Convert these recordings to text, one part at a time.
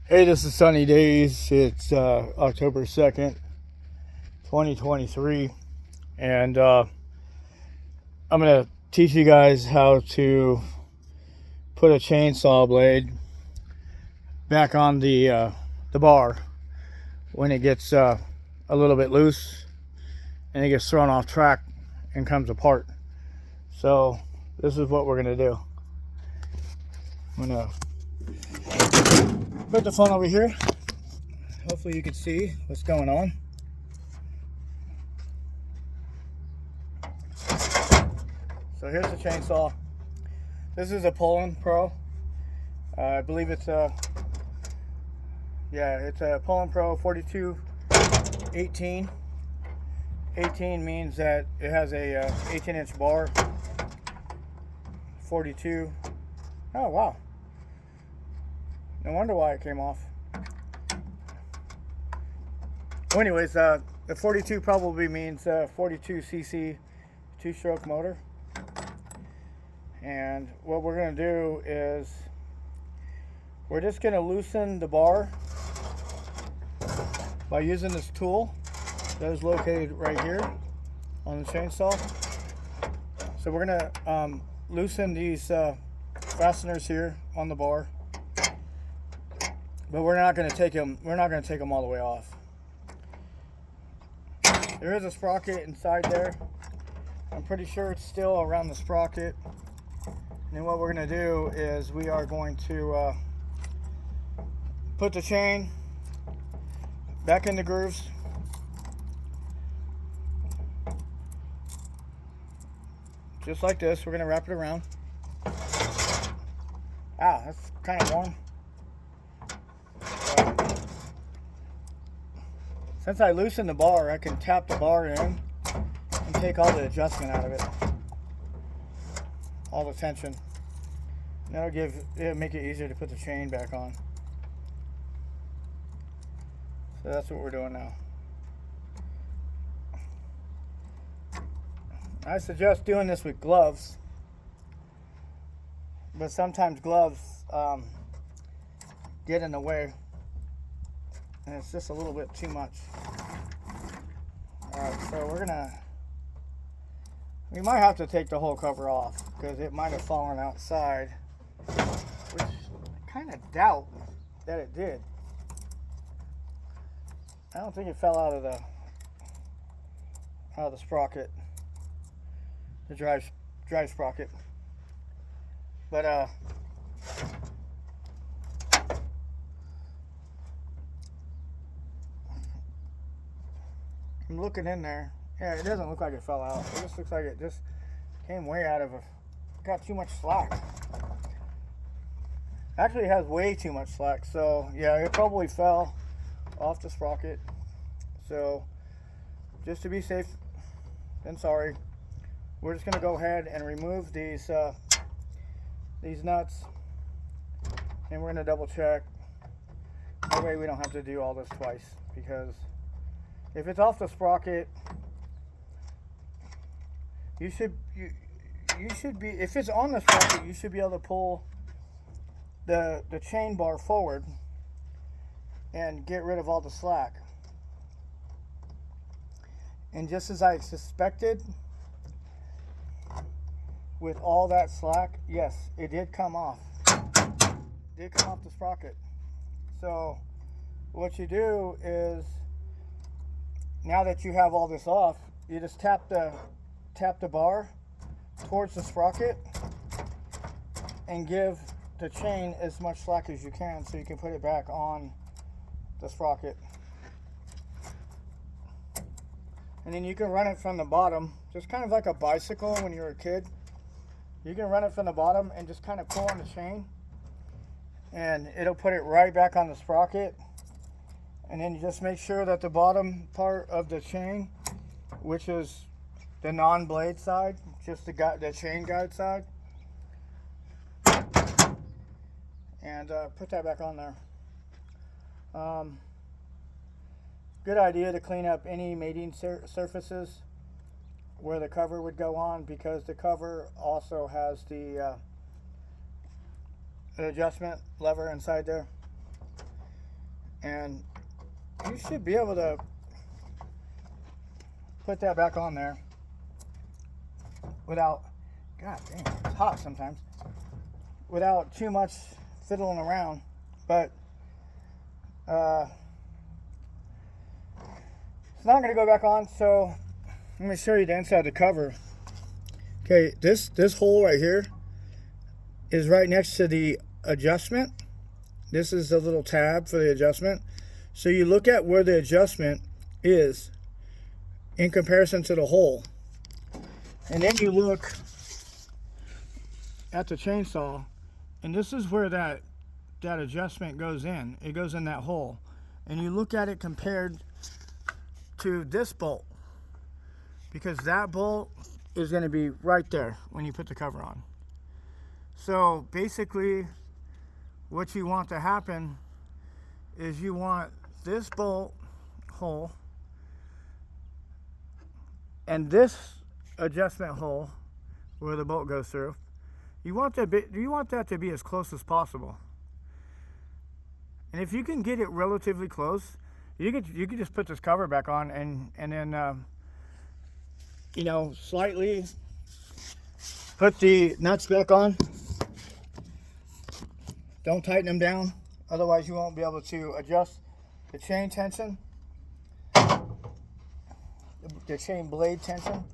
Hey, this is Sunny Days. It's October 2nd, 2023, and I'm going to teach you guys how to put a chainsaw blade back on the bar when it gets a little bit loose and it gets thrown off track and comes apart. So, this is what we're going to do. I'm going to put the phone over here. Hopefully you can see what's going on. So here's the chainsaw. This is a Poland Pro. I believe it's a Poland Pro 4218. 18 means that it has a 18-inch bar. 42. Oh wow. No wonder why it came off. Well, anyways, the 42 probably means 42 cc two-stroke motor. And what we're going to do is we're just going to loosen the bar by using this tool that is located right here on the chainsaw. So we're going to loosen these fasteners here on the bar, but we're not going to take them. We're not going to take them all the way off. There is a sprocket inside there. I'm pretty sure it's still around the sprocket. And then what we're going to do is we are going to put the chain back in the grooves. Just like this. We're going to wrap it around. Ah, that's kind of warm. Since I loosened the bar, I can tap the bar in and take all the adjustment out of it. All the tension. And it'll make it easier to put the chain back on. So that's what we're doing now. I suggest doing this with gloves, but sometimes gloves get in the way, and it's just a little bit too much. Alright, so we might have to take the whole cover off because it might have fallen outside, which I kind of doubt that it did. I don't think it fell out of the sprocket, the drive sprocket. But I'm looking in there. Yeah, it doesn't look like it fell out. It just looks like it just came way out of got too much slack. Actually, it has way too much slack. So yeah, it probably fell off the sprocket. So just to be safe than sorry, we're just gonna go ahead and remove these nuts, and we're gonna double check. That way we don't have to do all this twice, because if it's off the sprocket, you should be, if it's on the sprocket, you should be able to pull the chain bar forward and get rid of all the slack. And just as I suspected, with all that slack, yes, it did come off. It did come off the sprocket. So what you do is, now that you have all this off, you just tap the bar towards the sprocket and give the chain as much slack as you can so you can put it back on the sprocket. And then you can run it from the bottom, just kind of like a bicycle when you were a kid. You can run it from the bottom and just kind of pull on the chain, and it'll put it right back on the sprocket. And then you just make sure that the bottom part of the chain, which is the non-blade side, just the chain guide side, and put that back on there. Good idea to clean up any mating surfaces where the cover would go on, because the cover also has the adjustment lever inside there. and you should be able to put that back on there without, god dang, it's hot sometimes, without too much fiddling around. But it's not going to go back on, so let me show you the inside of the cover. Okay, this hole right here is right next to the adjustment. This is the little tab for the adjustment. So you look at where the adjustment is in comparison to the hole, and then you look at the chainsaw, and this is where that adjustment goes in. It goes in that hole, and you look at it compared to this bolt, because that bolt is going to be right there when you put the cover on. So basically what you want to happen is you want this bolt hole and this adjustment hole where the bolt goes through, you want that to be as close as possible. And if you can get it relatively close, you could just put this cover back on and then you know, slightly put the nuts back on. Don't tighten them down, otherwise you won't be able to adjust the chain tension, the chain blade tension.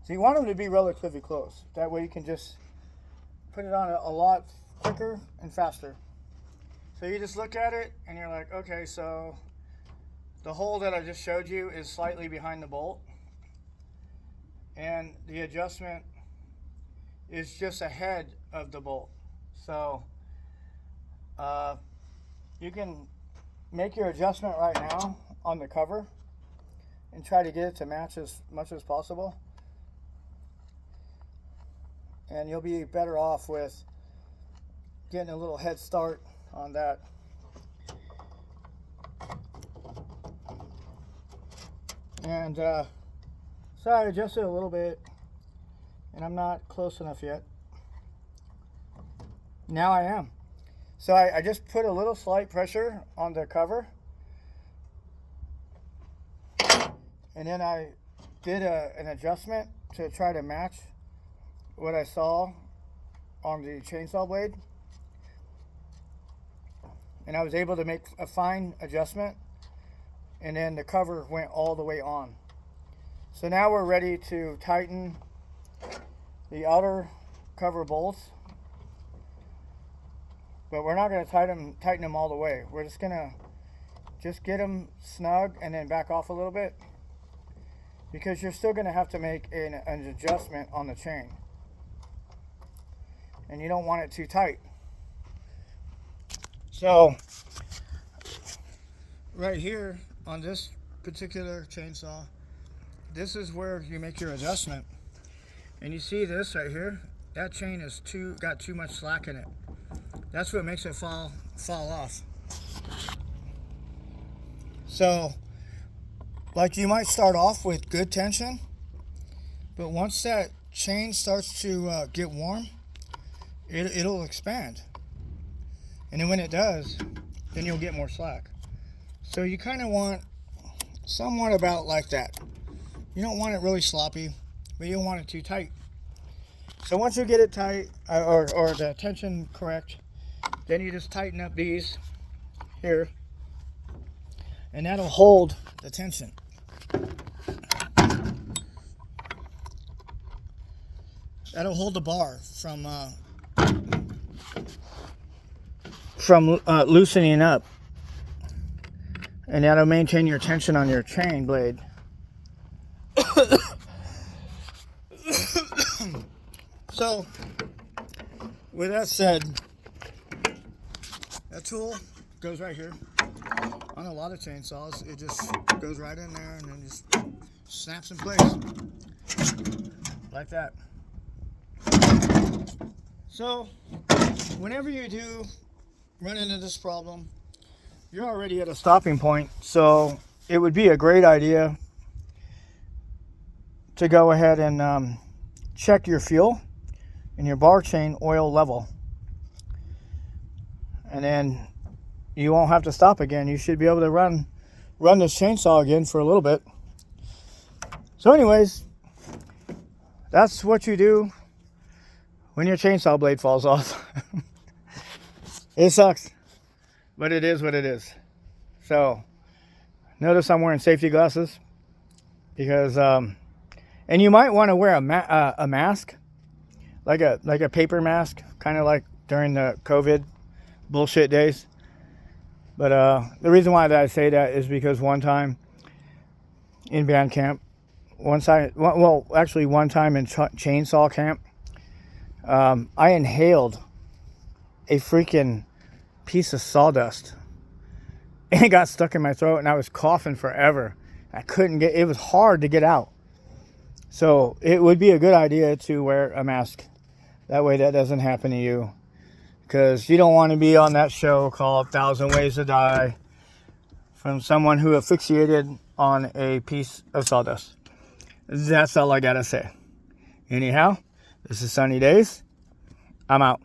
So you want them to be relatively close. That way you can just put it on a lot quicker and faster. So you just look at it and you're like, okay, so the hole that I just showed you is slightly behind the bolt, and the adjustment is just ahead of the bolt. So you can make your adjustment right now on the cover and try to get it to match as much as possible, and you'll be better off with getting a little head start on that. And so I adjusted a little bit, and I'm not close enough yet. Now I am. So I just put a little slight pressure on the cover, and then I did an adjustment to try to match what I saw on the chainsaw blade, and I was able to make a fine adjustment, and then the cover went all the way on. So now we're ready to tighten the outer cover bolts, but we're not going to tighten them all the way. We're just going to get them snug and then back off a little bit, because you're still going to have to make an adjustment on the chain, and you don't want it too tight. So right here on this particular chainsaw, this is where you make your adjustment, and you see this right here, that chain is got too much slack in it. That's what makes it fall off. So like, you might start off with good tension, but once that chain starts to get warm, it'll expand, and then when it does, then you'll get more slack. So you kind of want somewhat about like that. You don't want it really sloppy, but you don't want it too tight. So once you get it tight, or the tension correct, then you just tighten up these here, and that'll hold the tension. That'll hold the bar from loosening up, and that'll maintain your tension on your chain blade. So with that said, that tool goes right here. On a lot of chainsaws, it just goes right in there and then just snaps in place like that. So whenever you do run into this problem, you're already at a stopping point, so it would be a great idea to go ahead and check your fuel and your bar chain oil level, and then you won't have to stop again. You should be able to run this chainsaw again for a little bit. So anyways, that's what you do when your chainsaw blade falls off. It sucks, but it is what it is. So notice I'm wearing safety glasses because, and you might want to wear a mask, like a paper mask, kind of like during the COVID bullshit days. But the reason why that I say that is because one time in band camp, one time in chainsaw camp, I inhaled a freaking piece of sawdust. And it got stuck in my throat, and I was coughing forever. I couldn't get, it was hard to get out. So it would be a good idea to wear a mask. That way that doesn't happen to you. Because you don't want to be on that show called 1,000 Ways to Die from someone who asphyxiated on a piece of sawdust. That's all I gotta say. Anyhow, this is Sunny Days. I'm out.